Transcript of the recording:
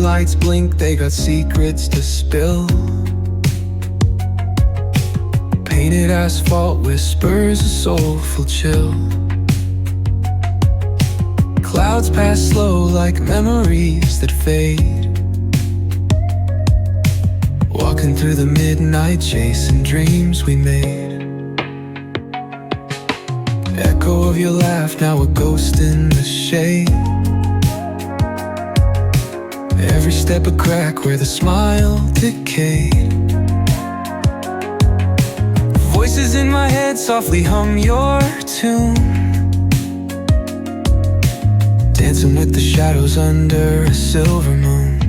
lights blink, they got secrets to spill. Painted asphalt whispers a soulful chill. Clouds pass slow like memories that fade. Walking through the midnight, chasing dreams we made. Echo of your laugh, now a ghost in the shade. Every step a crack where the smile decayed. Voices in my head softly hum your tune, dancing with the shadows under a silver moon.